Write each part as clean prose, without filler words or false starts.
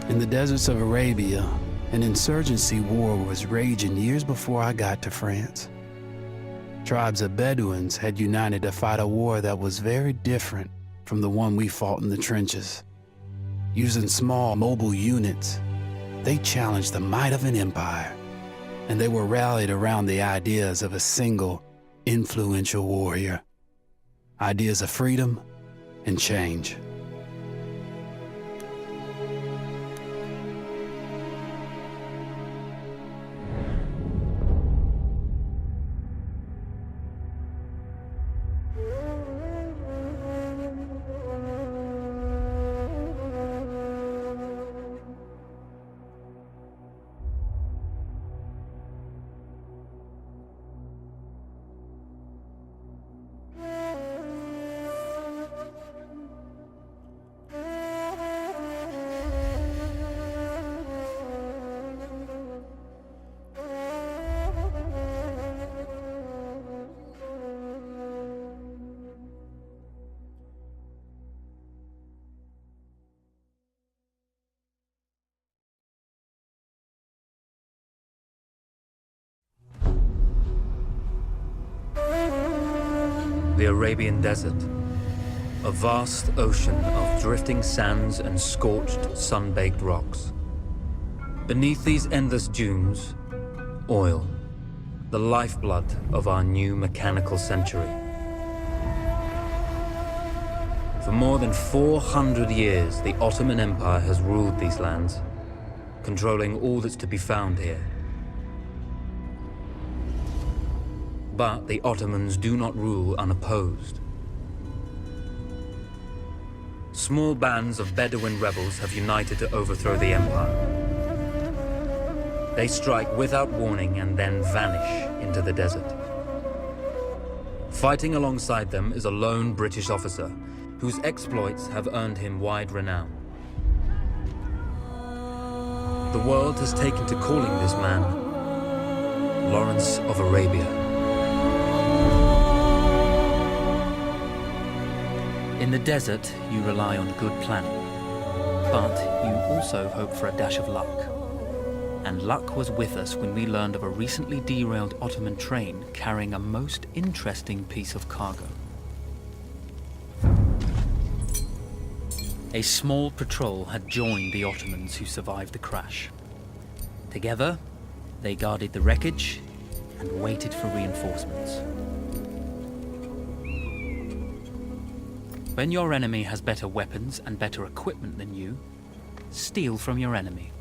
In the deserts of Arabia, an insurgency war was raging years before I got to France. Tribes of Bedouins had united to fight a war that was very different from the one we fought in the trenches. Using small, mobile units, they challenged the might of an empire, and they were rallied around the ideas of a single, influential warrior. Ideas of freedom and change. The Arabian Desert, a vast ocean of drifting sands and scorched, sun-baked rocks. Beneath these endless dunes, oil, the lifeblood of our new mechanical century. For more than 400 years, the Ottoman Empire has ruled these lands, controlling all that's to be found here. But the Ottomans do not rule unopposed. Small bands of Bedouin rebels have united to overthrow the empire. They strike without warning and then vanish into the desert. Fighting alongside them is a lone British officer whose exploits have earned him wide renown. The world has taken to calling this man Lawrence of Arabia. In the desert, you rely on good planning, but you also hope for a dash of luck. And luck was with us when we learned of a recently derailed Ottoman train carrying a most interesting piece of cargo. A small patrol had joined the Ottomans who survived the crash. Together, they guarded the wreckage and waited for reinforcements. When your enemy has better weapons and better equipment than you, steal from your enemy.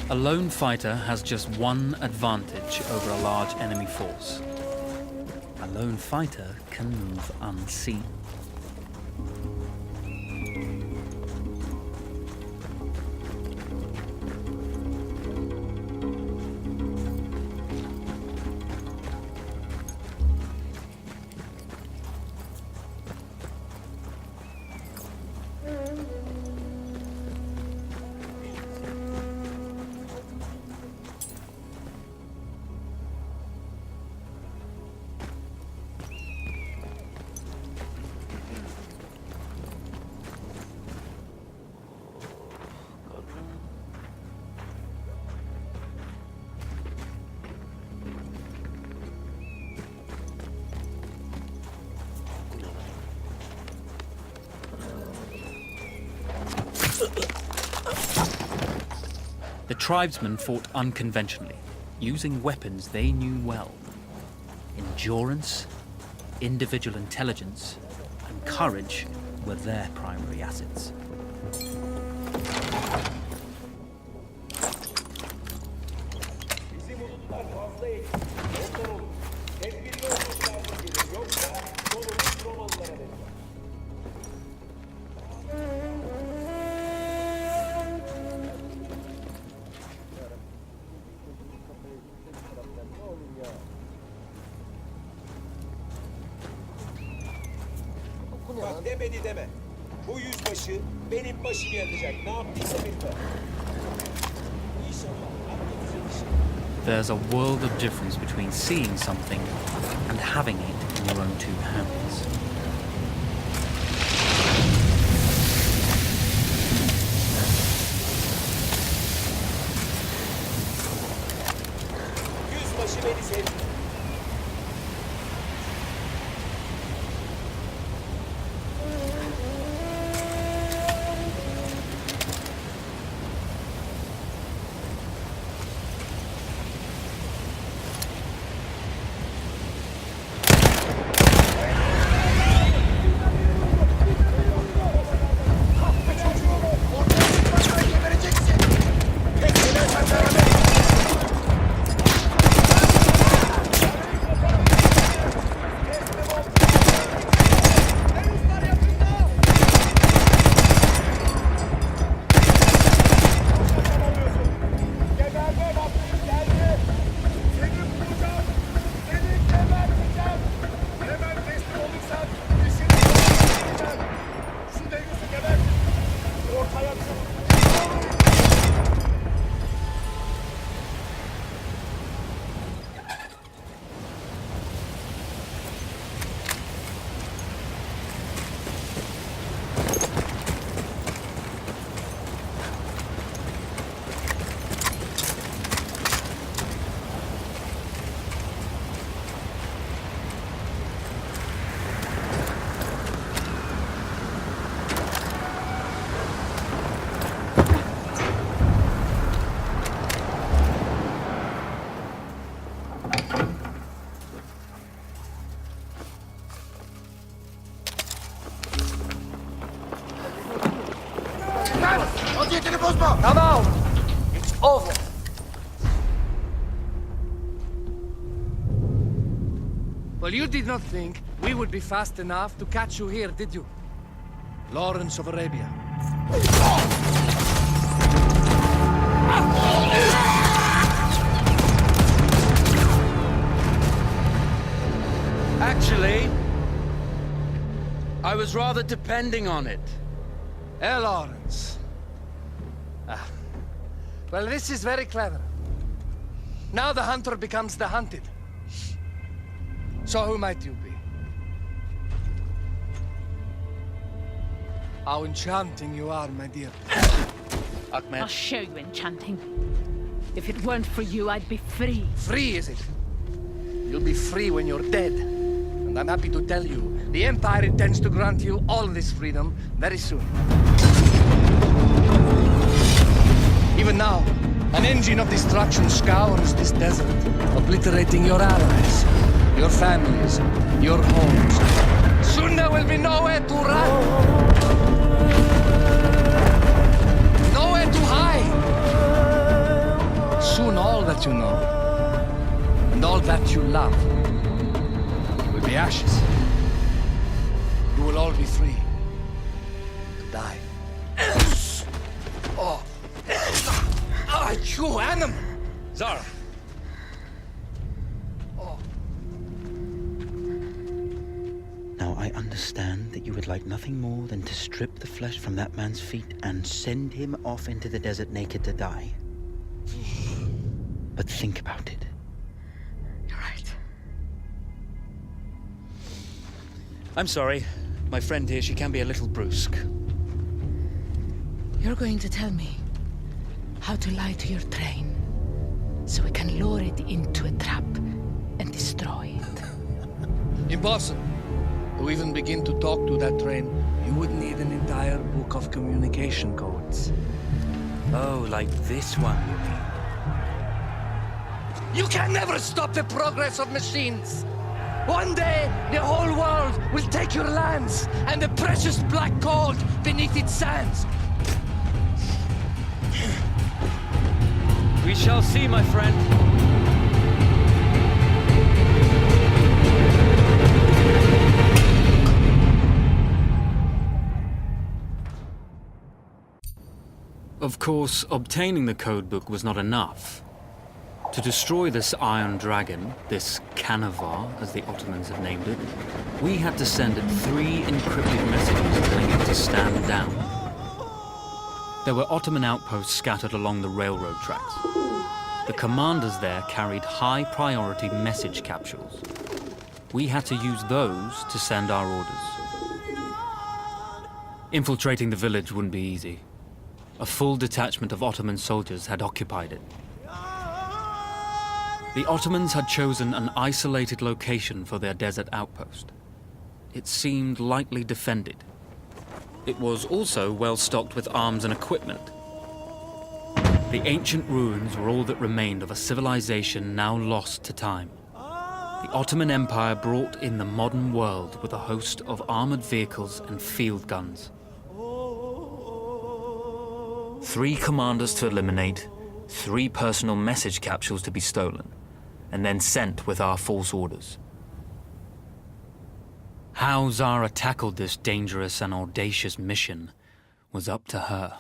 A lone fighter has just one advantage over a large enemy force. A lone fighter can move unseen. The tribesmen fought unconventionally, using weapons they knew well. Endurance, individual intelligence, and courage were their primary assets. Bak demedi deme. Bu yüzbaşı benim başımı yakacak. Ne yaptıysa bilmem. İnşallah atlatacak işi. There's a world of difference between seeing something and having it in your own two hands. Yüzbaşı beni sevdi. Come out! It's over! Well, you did not think we would be fast enough to catch you here, did you? Lawrence of Arabia. Actually, I was rather depending on it. Lawrence. Well, this is very clever. Now the hunter becomes the hunted. So who might you be? How enchanting you are, my dear. Ahmed, I'll show you enchanting. If it weren't for you, I'd be free. Free, is it? You'll be free when you're dead. And I'm happy to tell you, the Empire intends to grant you all this freedom very soon. Even now, an engine of destruction scours this desert, obliterating your allies, your families, your homes. Soon there will be nowhere to run. Nowhere to hide. Soon all that you know, and all that you love, will be ashes. You will all be free to die. Oh. Ah, you animal! Zara. Now I understand that you would like nothing more than to strip the flesh from that man's feet and send him off into the desert naked to die. But think about it. You're right. I'm sorry. My friend here, she can be a little brusque. You're going to tell me how to lie to your train, so we can lure it into a trap and destroy it. Impossible. To even begin to talk to that train, you would need an entire book of communication codes. Oh, like this one, you mean? You can never stop the progress of machines! One day, the whole world will take your lands and the precious black gold beneath its sands. We shall see, my friend. Of course, obtaining the codebook was not enough. To destroy this Iron Dragon, this Canavar, as the Ottomans had named it, we had to send it 3 encrypted messages telling it to stand down. There were Ottoman outposts scattered along the railroad tracks. The commanders there carried high-priority message capsules. We had to use those to send our orders. Infiltrating the village wouldn't be easy. A full detachment of Ottoman soldiers had occupied it. The Ottomans had chosen an isolated location for their desert outpost. It seemed lightly defended. It was also well stocked with arms and equipment. The ancient ruins were all that remained of a civilization now lost to time. The Ottoman Empire brought in the modern world with a host of armored vehicles and field guns. 3 commanders to eliminate, 3 personal message capsules to be stolen, and then sent with our false orders. How Zara tackled this dangerous and audacious mission was up to her.